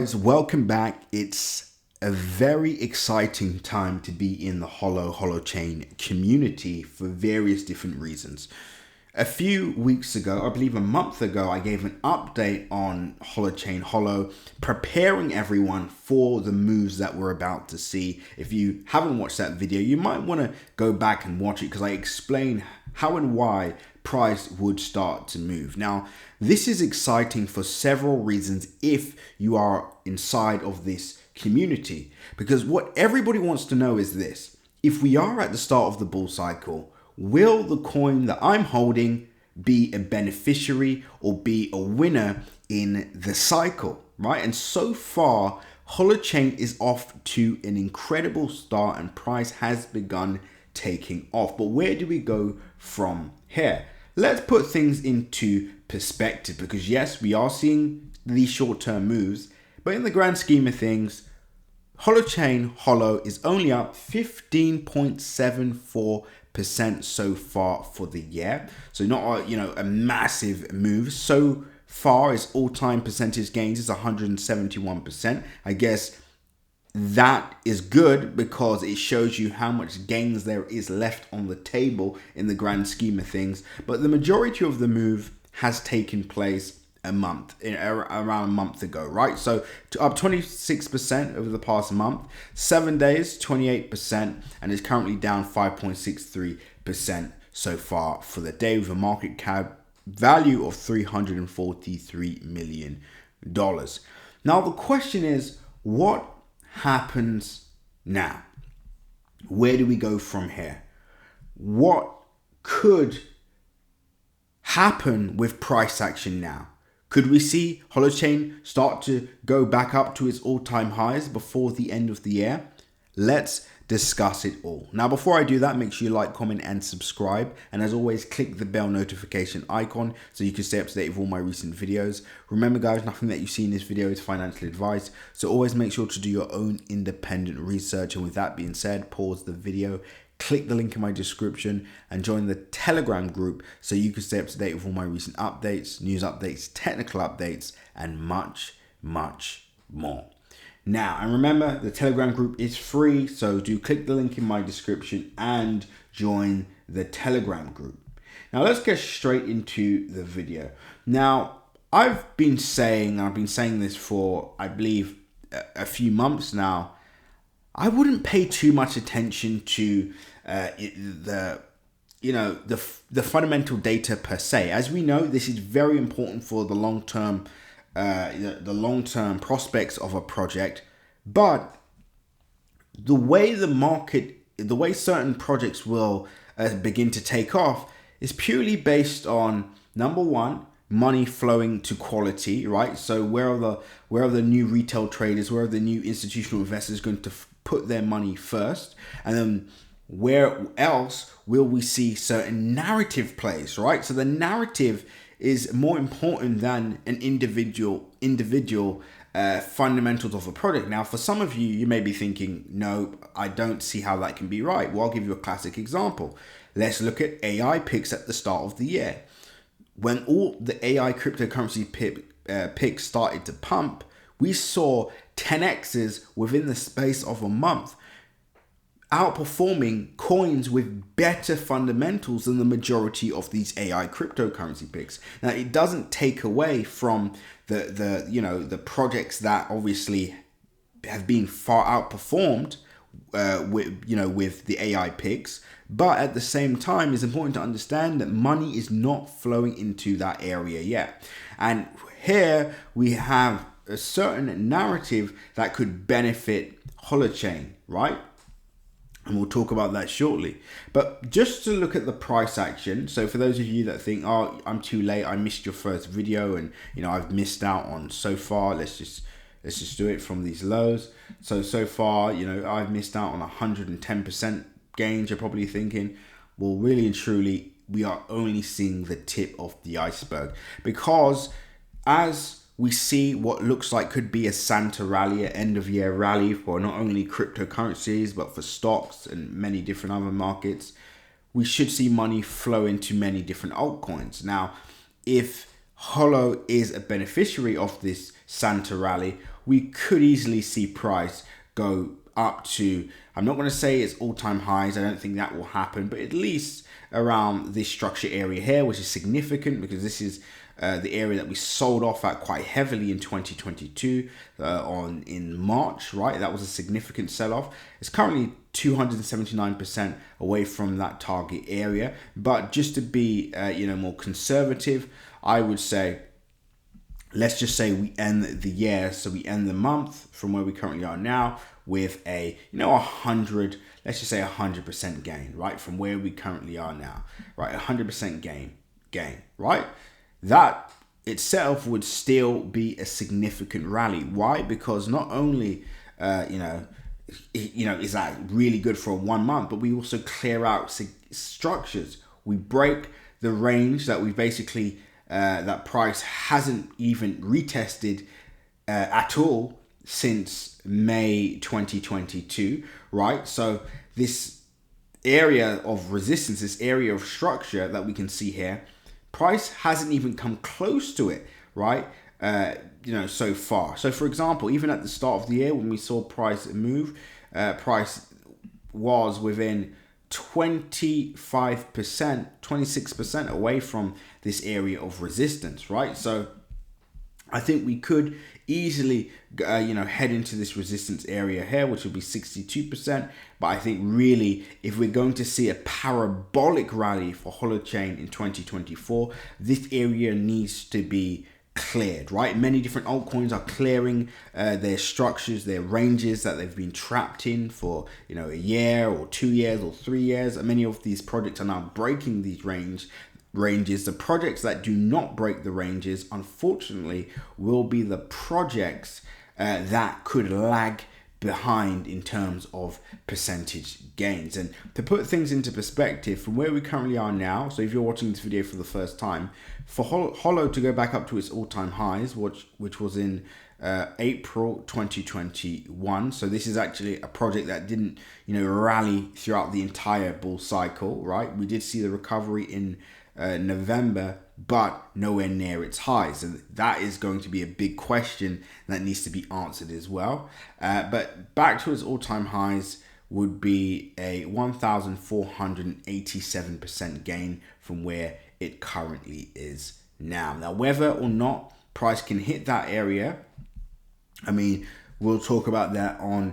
Welcome back. It's a very exciting time to be in the Holochain community for various different reasons. A few weeks ago, I believe a month ago, I gave an update on Holochain Holo, preparing everyone for the moves that we're about to see. If you haven't watched that video, you might want to go back and watch it because I explain how and why price would start to move. Now, this is exciting for several reasons if you are inside of this community, because what everybody wants to know is this: if we are at the start of the bull cycle, will the coin that I'm holding be a beneficiary or be a winner in the cycle, right? And so far, Holochain is off to an incredible start and price has begun taking off. But where do we go from here? Let's put things into perspective, because yes, we are seeing these short-term moves, but in the grand scheme of things, Holochain Holo is only up 15.74% so far for the year. So not a massive move. So far, its all-time percentage gains is 171%. I guess that is good because it shows you how much gains there is left on the table in the grand scheme of things. But the majority of the move has taken place around a month ago, right? So up 26% over the past month, 7 days, 28%, and is currently down 5.63% so far for the day, with a market cap value of $343 million. Now, the question is, what happens now? Where do we go from here? What could happen with price action now? Could we see Holochain start to go back up to its all-time highs before the end of the year? Let's discuss it all. Now, before I do that, make sure you like, comment, and subscribe. And as always, click the bell notification icon so you can stay up to date with all my recent videos. Remember, guys, nothing that you see in this video is financial advice. So always make sure to do your own independent research. And with that being said, pause the video, click the link in my description, and join the Telegram group so you can stay up to date with all my recent updates, news updates, technical updates, and much, much more. Now, and remember, the Telegram group is free, so do click the link in my description and join the Telegram group. Now, let's get straight into the video. Now, I've been saying this for, I believe, a few months now. I wouldn't pay too much attention to the fundamental data per se. As we know, this is very important for the long-term prospects of a project, but the way certain projects will begin to take off is purely based on, number one, money flowing to quality, right? So where are the new retail traders, where are the new institutional investors going to put their money first? And then where else will we see certain narrative plays, right? So the narrative is more important than an individual fundamentals of a project. Now, for some of you, you may be thinking, no, I don't see how that can be right. Well, I'll give you a classic example. Let's look at AI picks at the start of the year. When all the AI cryptocurrency picks started to pump, we saw 10x's within the space of a month, outperforming coins with better fundamentals than the majority of these AI cryptocurrency picks. Now, it doesn't take away from the projects that obviously have been far outperformed with the AI picks, but at the same time, it's important to understand that money is not flowing into that area yet. And here we have a certain narrative that could benefit Holochain, right? And we'll talk about that shortly. But just to look at the price action. So for those of you that think, oh, I'm too late, I missed your first video, and I've missed out on so far. Let's just do it from these lows. So far, I've missed out on 110% gains. You're probably thinking, well, really and truly, we are only seeing the tip of the iceberg, because as we see what looks like could be a Santa rally, an end of year rally for not only cryptocurrencies, but for stocks and many different other markets, we should see money flow into many different altcoins. Now, if Holo is a beneficiary of this Santa rally, we could easily see price go up to, I'm not going to say it's all-time highs, I don't think that will happen, but at least around this structure area here, which is significant because this is the area that we sold off at quite heavily in 2022 in March, right? That was a significant sell-off. It's currently 279% away from that target area, but just to be more conservative, I would say, let's just say we end the year, so we end the month from where we currently are now with a 100, let's just say 100% gain, right? From where we currently are now, right? 100% gain, right? That itself would still be a significant rally. Why? Because not only is that really good for 1 month, but we also clear out structures. We break the range that we basically that price hasn't even retested at all since May 2022, right? So this area of resistance, this area of structure that we can see here, price hasn't even come close to it, right? So far. So for example, even at the start of the year when we saw price move, price was within 25%, 26% away from this area of resistance, right? So I think we could easily, head into this resistance area here, which would be 62%. But I think really, if we're going to see a parabolic rally for Holochain in 2024, this area needs to be cleared, right? Many different altcoins are clearing their structures, their ranges that they've been trapped in for, a year or 2 years or 3 years. And many of these projects are now breaking these ranges. The projects that do not break the ranges, unfortunately, will be the projects that could lag behind in terms of percentage gains. And to put things into perspective from where we currently are now, so if you're watching this video for the first time, for Holo to go back up to its all-time highs, which was in April 2021, so this is actually a project that didn't rally throughout the entire bull cycle, right? We did see the recovery in November, but nowhere near its highs, and that is going to be a big question that needs to be answered as well. But back to its all-time highs would be a 1,487% gain from where it currently is now. Now, whether or not price can hit that area, I mean, we'll talk about that on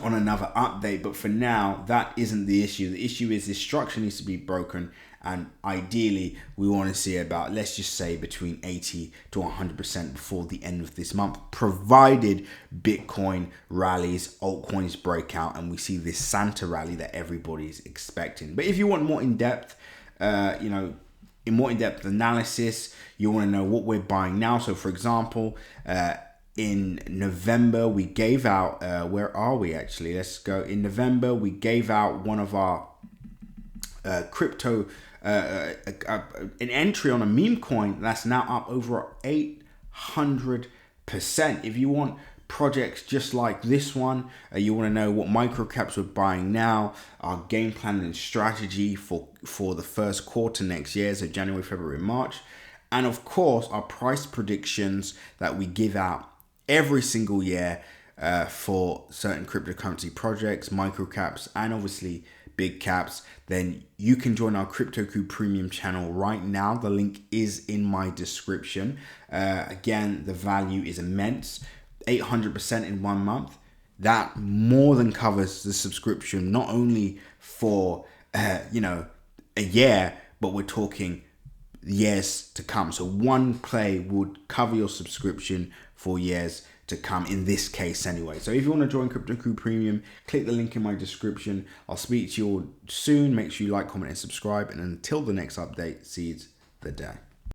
another update, but for now, that isn't the issue. The issue is this structure needs to be broken, and ideally, we want to see about, let's just say, between 80 to 100% before the end of this month, provided Bitcoin rallies, altcoins break out, and we see this Santa rally that everybody's expecting. But if you want more in-depth, more in-depth analysis, you want to know what we're buying now. So, for example, in November, we gave out, where are we actually? Let's go. In November, we gave out one of our crypto, an entry on a meme coin that's now up over 800%. If you want projects just like this one, you want to know what microcaps we're buying now, our game plan and strategy for the first quarter next year, so January, February, March, and of course our price predictions that we give out every single year for certain cryptocurrency projects, microcaps, and obviously big caps, then you can join our Crypto Coup Premium channel right now. The link is in my description. Again, the value is immense. 800% in 1 month. That more than covers the subscription, not only for a year, but we're talking years to come. So one play would cover your subscription for years to come, in this case anyway. So if you want to join Crypto Coup Premium, click the link in my description. I'll speak to you all soon. Make sure you like, comment, and subscribe. And until the next update, seize the day.